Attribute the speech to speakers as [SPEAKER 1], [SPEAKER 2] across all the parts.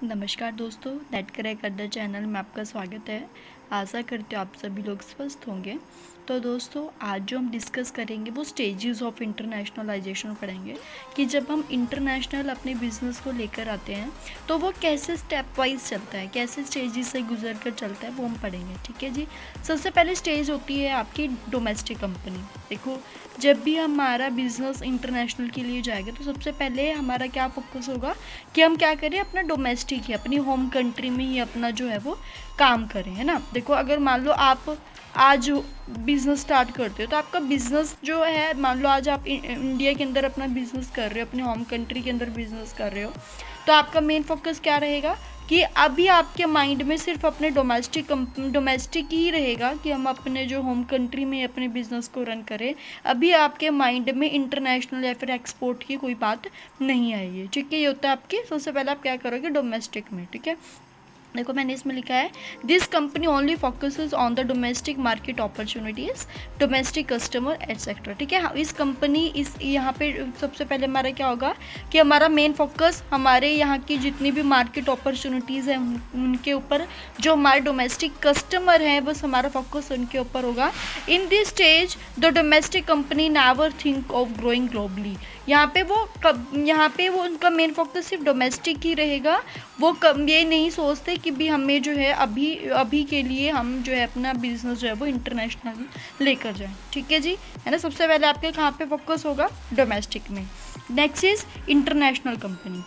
[SPEAKER 1] नमस्कार दोस्तों, net crack अड्डा चैनल में आपका स्वागत है। आशा करते हो आप सभी लोग स्वस्थ होंगे। तो दोस्तों, आज जो हम डिस्कस करेंगे वो स्टेजेस ऑफ इंटरनेशनलाइजेशन पढ़ेंगे कि जब हम इंटरनेशनल अपने बिजनेस को लेकर आते हैं तो वो कैसे स्टेप वाइज चलता है, कैसे स्टेजेस से गुजर कर चलता है, वो हम पढ़ेंगे। ठीक है जी। सबसे पहले स्टेज होती है आपकी डोमेस्टिक कंपनी। देखो, जब भी हमारा बिजनेस इंटरनेशनल के लिए जाएगा तो सबसे पहले हमारा क्या फोकस होगा कि हम क्या करें, अपना डोमेस्टिक ही, अपनी होम कंट्री में ही अपना जो है वो काम करें, है ना। देखो, अगर मान लो आप आज बिज़नेस स्टार्ट करते हो तो आपका बिज़नेस जो है, मान लो आज आप इंडिया के अंदर अपना बिज़नेस कर रहे हो, अपने होम कंट्री के अंदर बिज़नेस कर रहे हो, तो आपका मेन फोकस क्या रहेगा कि अभी आपके माइंड में सिर्फ अपने डोमेस्टिक ही रहेगा कि हम अपने जो होम कंट्री में अपने बिज़नेस को रन करें। अभी आपके माइंड में इंटरनेशनल या फिर एक्सपोर्ट की कोई बात नहीं आएगी। ठीक है, ये होता है आपकी सबसे पहले आप क्या करोगे डोमेस्टिक में। ठीक है, देखो मैंने इसमें लिखा है this company only focuses on the domestic market opportunities, domestic customer etcetera. ठीक है, इस कंपनी इस यहाँ पे सबसे पहले हमारा क्या होगा कि हमारा मेन फोकस हमारे यहाँ की जितनी भी मार्केट अपॉर्चुनिटीज़ हैं उनके ऊपर, जो हमारे डोमेस्टिक कस्टमर हैं बस हमारा फोकस उनके ऊपर होगा। इन this stage the domestic company never think of growing globally. यहाँ पे वो उनका मेन फोकस सिर्फ डोमेस्टिक ही रहेगा। वो ये नहीं सोचते कि भी हमें जो है अभी के लिए हम जो है अपना बिजनेस जो है वो इंटरनेशनल लेकर जाएं। ठीक है जी, है ना। सबसे पहले आपके कहाँ पे फोकस होगा, डोमेस्टिक में। Next is international company.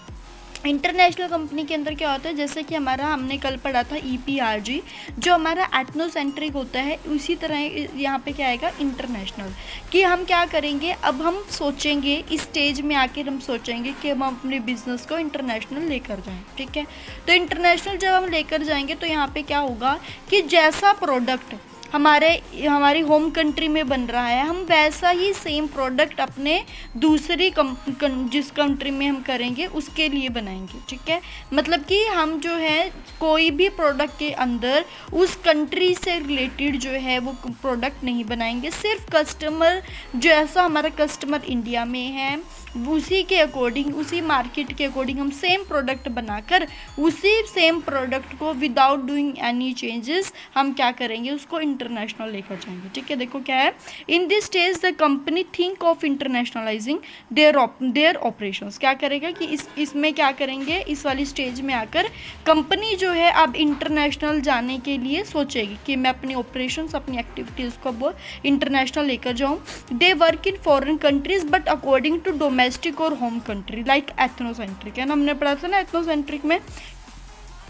[SPEAKER 1] International company के अंदर क्या होता है, जैसे कि हमारा हमने कल पढ़ा था EPRG, जो हमारा एथनोसेंट्रिक होता है, उसी तरह यहाँ पे क्या आएगा इंटरनेशनल। कि हम क्या करेंगे, अब हम सोचेंगे इस स्टेज में आकर हम सोचेंगे कि हम अपने बिजनेस को इंटरनेशनल लेकर जाएं। ठीक है, तो इंटरनेशनल जब हम लेकर जाएंगे तो यहाँ पे क्या होगा कि जैसा प्रोडक्ट हमारी होम कंट्री में बन रहा है, हम वैसा ही सेम प्रोडक्ट अपने दूसरी जिस कंट्री में हम करेंगे उसके लिए बनाएंगे। ठीक है, मतलब कि हम जो है कोई भी प्रोडक्ट के अंदर उस कंट्री से रिलेटेड जो है वो प्रोडक्ट नहीं बनाएंगे। सिर्फ कस्टमर, जैसा हमारा कस्टमर इंडिया में है उसी के अकॉर्डिंग, उसी मार्केट के अकॉर्डिंग हम सेम प्रोडक्ट बनाकर उसी सेम प्रोडक्ट को विदाउट डूइंग एनी चेंजेस हम क्या करेंगे, उसको इंटरनेशनल लेकर जाएंगे। ठीक है, देखो क्या है, in this stage the company think of internationalising their operations. क्या करेगा कि इसमें क्या करेंगे, इस वाली स्टेज में आकर कंपनी जो है अब इंटरनेशनल जाने के लिए सोचेगी कि मैं अपनी ऑपरेशंस, अपनी एक्टिविटीज़ को वो इंटरनेशनल लेकर जाऊँ। They work in foreign countries but according to domestic और होम कंट्री लाइक एथनोसेंट्रिक, है ना। हमने पढ़ा था ना एथनोसेंट्रिक में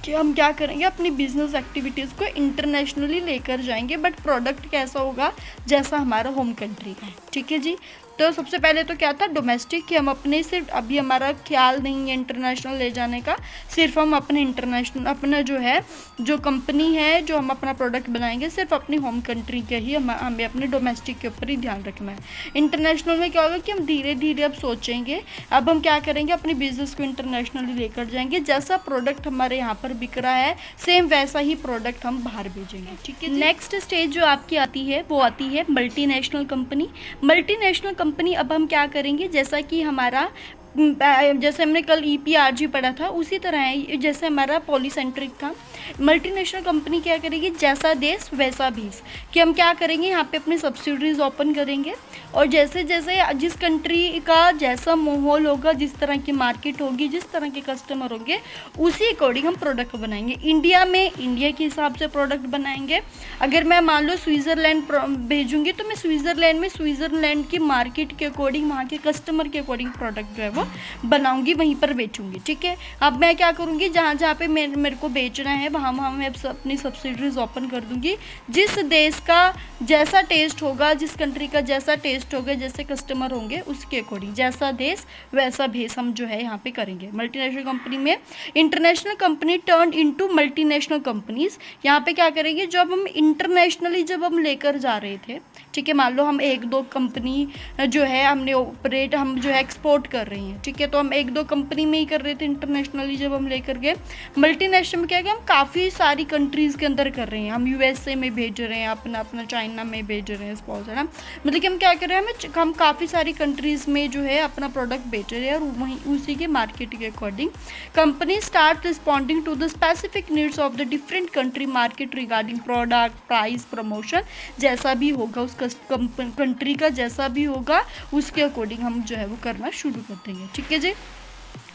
[SPEAKER 1] कि हम क्या करेंगे, अपनी बिजनेस एक्टिविटीज़ को इंटरनेशनली लेकर जाएंगे, बट प्रोडक्ट कैसा होगा, जैसा हमारा होम कंट्री का है। ठीक है जी, तो सबसे पहले तो क्या था डोमेस्टिक, कि हम अपने सिर्फ अभी हमारा ख्याल नहीं है इंटरनेशनल ले जाने का, सिर्फ हम अपने इंटरनेशनल अपना जो है जो कंपनी है जो हम अपना प्रोडक्ट बनाएंगे सिर्फ अपनी होम कंट्री के ही हमें अपने डोमेस्टिक के ऊपर ही ध्यान रखना है। इंटरनेशनल में क्या होगा कि हम धीरे धीरे अब सोचेंगे, अब हम क्या करेंगे, अपनी बिजनेस को इंटरनेशनली लेकर जाएंगे, जैसा प्रोडक्ट हमारे यहाँ पर बिक रहा है सेम वैसा ही प्रोडक्ट हम बाहर भेजेंगे। ठीक है, नेक्स्ट स्टेज जो आपकी आती है वो आती है मल्टीनेशनल कंपनी। मल्टीनेशनल कंपनी अब हम क्या करेंगे, जैसा कि हमारा जैसे हमने कल EPRG पढ़ा था उसी तरह है, जैसे हमारा पॉलीसेंट्रिक था। मल्टीनेशनल कंपनी क्या करेगी, जैसा देश वैसा भेस, कि हम क्या करेंगे यहाँ पे अपनी सब्सिडरीज ओपन करेंगे और जैसे जैसे जिस कंट्री का जैसा माहौल होगा, जिस तरह की मार्केट होगी, जिस तरह के कस्टमर होंगे, उसी अकॉर्डिंग हम प्रोडक्ट बनाएंगे। इंडिया में इंडिया के हिसाब से प्रोडक्ट बनाएंगे। अगर मैं मान लो स्विट्ज़रलैंड भेजूँगी तो मैं स्विट्ज़रलैंड में स्विट्ज़रलैंड की मार्केट के अकॉर्डिंग, वहाँ के कस्टमर के अकॉर्डिंग प्रोडक्ट जो है वो बनाऊंगी, वहीं पर बेचूंगी। ठीक है, अब मैं क्या करूंगी, जहाँ जहाँ पे मेरे को बेचना है वहाँ वहाँ मैं अपनी सब्सिडरीज ओपन कर दूंगी। जिस देश का जैसा टेस्ट होगा, जिस कंट्री का जैसा टेस्ट होगा, जैसे कस्टमर होंगे उसके अकॉर्डिंग जैसा देश वैसा भेस हम जो है यहाँ पे करेंगे। मल्टीनेशनल कंपनी में international company turn into multinational companies. यहाँ पे क्या करेंगे, जब हम इंटरनेशनली जब हम लेकर जा रहे थे, ठीक है, मान लो हम एक दो कंपनी जो है हमने ऑपरेट, हम जो है एक्सपोर्ट कर रहे हैं है, ठीक है। तो हम 1-2 कंपनी में ही कर रहे थे इंटरनेशनली, जब हम लेकर गए मल्टीनेशनल में क्या है कि हम काफ़ी सारी कंट्रीज़ के अंदर कर रहे हैं। हम यूएसए में भेज रहे हैं अपना चाइना में भेज रहे हैं स्पॉन्स, है ना। मतलब कि हम क्या कर रहे हैं, हम काफ़ी सारी कंट्रीज़ में जो है अपना प्रोडक्ट बेच रहे हैं और वहीं उसी के मार्केट के according company start responding to the specific needs of the different country market regarding product, price, promotion, जैसा भी होगा उस कंट्री का जैसा भी होगा उसके अकॉर्डिंग हम जो है वो करना शुरू कर देंगे, ठीक है जी।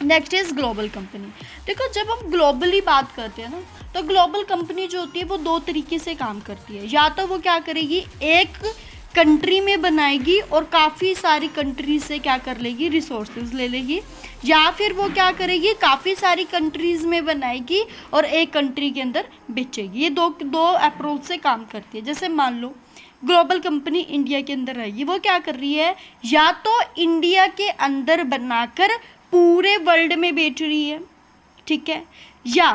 [SPEAKER 1] Next is global company. देखो जब हम ग्लोबली बात करते हैं ना, तो ग्लोबल कंपनी जो होती है वो 2 तरीके से काम करती है। या तो वो क्या करेगी, एक कंट्री में बनाएगी और काफ़ी सारी कंट्रीज से क्या कर लेगी, रिसोर्सेज ले लेगी, या फिर वो क्या करेगी, काफ़ी सारी कंट्रीज़ में बनाएगी और एक कंट्री के अंदर बेचेगी। ये दो अप्रोच से काम करती है। जैसे मान लो ग्लोबल कंपनी इंडिया के अंदर रहेगी, वो क्या कर रही है, या तो इंडिया के अंदर बनाकर पूरे वर्ल्ड में बेच रही है, ठीक है, या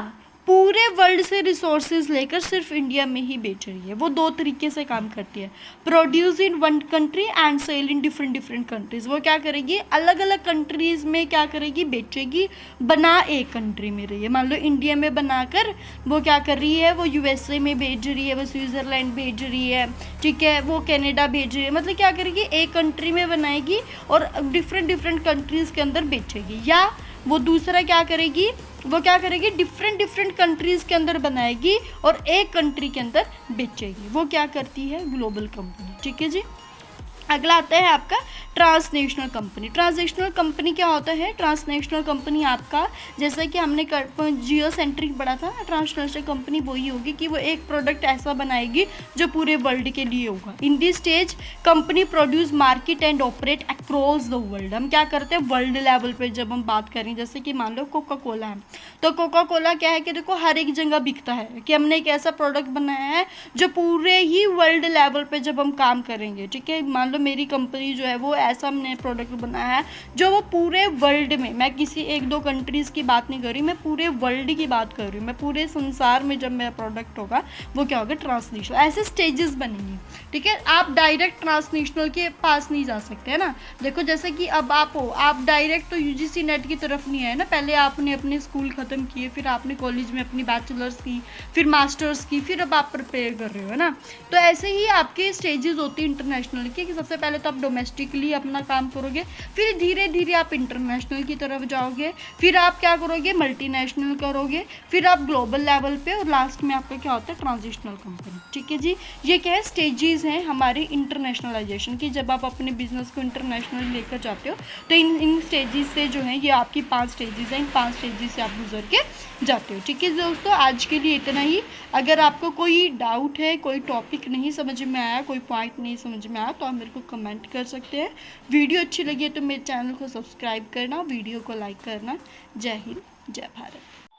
[SPEAKER 1] पूरे वर्ल्ड से रिसोर्सेज लेकर सिर्फ इंडिया में ही बेच रही है। वो 2 तरीके से काम करती है, produce in one country and sell in different countries. वो क्या करेगी, अलग अलग कंट्रीज में क्या करेगी, बेचेगी, बना एक कंट्री में रही है। मान लो इंडिया में बनाकर वो क्या कर रही है, वो यूएसए में भेज रही है, वो स्विट्ज़रलैंड भेज रही है, ठीक है, वो कनाडा भेज रही है। मतलब क्या करेगी, एक कंट्री में बनाएगी और डिफरेंट कंट्रीज़ के अंदर बेचेगी। या वो दूसरा क्या करेगी, वो क्या करेगी, डिफरेंट कंट्रीज़ के अंदर बनाएगी और एक कंट्री के अंदर बेचेगी। वो क्या करती है, ग्लोबल कंपनी, ठीक है जी। अगला आता है आपका ट्रांसनेशनल कंपनी। ट्रांसनेशनल कंपनी क्या होता है, ट्रांसनेशनल कंपनी आपका, जैसा कि हमने जियो सेंट्रिक पढ़ा था, ट्रांसनेशनल कंपनी वही होगी कि वो एक प्रोडक्ट ऐसा बनाएगी जो पूरे वर्ल्ड के लिए होगा। इन this stage company produce, market and operate across the world. हम क्या करते हैं, वर्ल्ड लेवल पे जब हम बात करें, जैसे कि मान लो कोका कोला है, तो कोका कोला क्या है कि देखो हर एक जगह बिकता है, कि हमने एक ऐसा प्रोडक्ट बनाया है जो पूरे ही वर्ल्ड लेवल पे जब हम काम करेंगे, ठीक है, मान लो मेरी कंपनी जो है वो ऐसा हमने प्रोडक्ट बनाया है जो वो पूरे वर्ल्ड में, मैं किसी 1-2 कंट्रीज़ की बात नहीं कर रही, मैं पूरे वर्ल्ड की बात कर रही हूँ, मैं पूरे संसार में जब मेरा प्रोडक्ट होगा वो क्या होगा, ट्रांसनेशनल। ऐसे स्टेजेस बनेंगे, ठीक है। आप डायरेक्ट ट्रांसनेशनल के पास नहीं जा सकते, है ना। देखो जैसे कि अब आप हो, आप डायरेक्ट तो यूजीसी नेट की तरफ नहीं आए ना, पहले आपने अपने स्कूल ख़त्म किए, फिर आपने कॉलेज में अपनी बैचलर्स की, फिर मास्टर्स की, फिर अब आप प्रिपेयर कर रहे हो, है ना। तो ऐसे ही आपके स्टेजेस होती है इंटरनेशनल की, कि सबसे पहले तो आप डोमेस्टिकली अपना काम करोगे, फिर धीरे धीरे आप इंटरनेशनल की तरफ जाओगे, फिर आप क्या करोगे, मल्टीनेशनल करोगे, फिर आप ग्लोबल लेवल पे, और लास्ट में आपका क्या होता है, ट्रांजिशनल कंपनी, ठीक है जी। ये क्या है, स्टेजेस हैं हमारे इंटरनेशनलाइजेशन की। जब आप अपने बिजनेस को इंटरनेशनल लेकर जाते हो तो इन स्टेजेस से जो है, ये आपकी 5 स्टेजेस हैं, इन 5 स्टेजेस से आप गुजर के जाते हो, ठीक है दोस्तों। आज के लिए इतना ही। अगर आपको कोई डाउट है, कोई टॉपिक नहीं समझ में आया, कोई पॉइंट नहीं समझ में आया, तो आप मेरे को कमेंट कर सकते हैं। वीडियो अच्छी लगी है तो मेरे चैनल को सब्सक्राइब करना, वीडियो को लाइक करना। जय हिंद, जय भारत।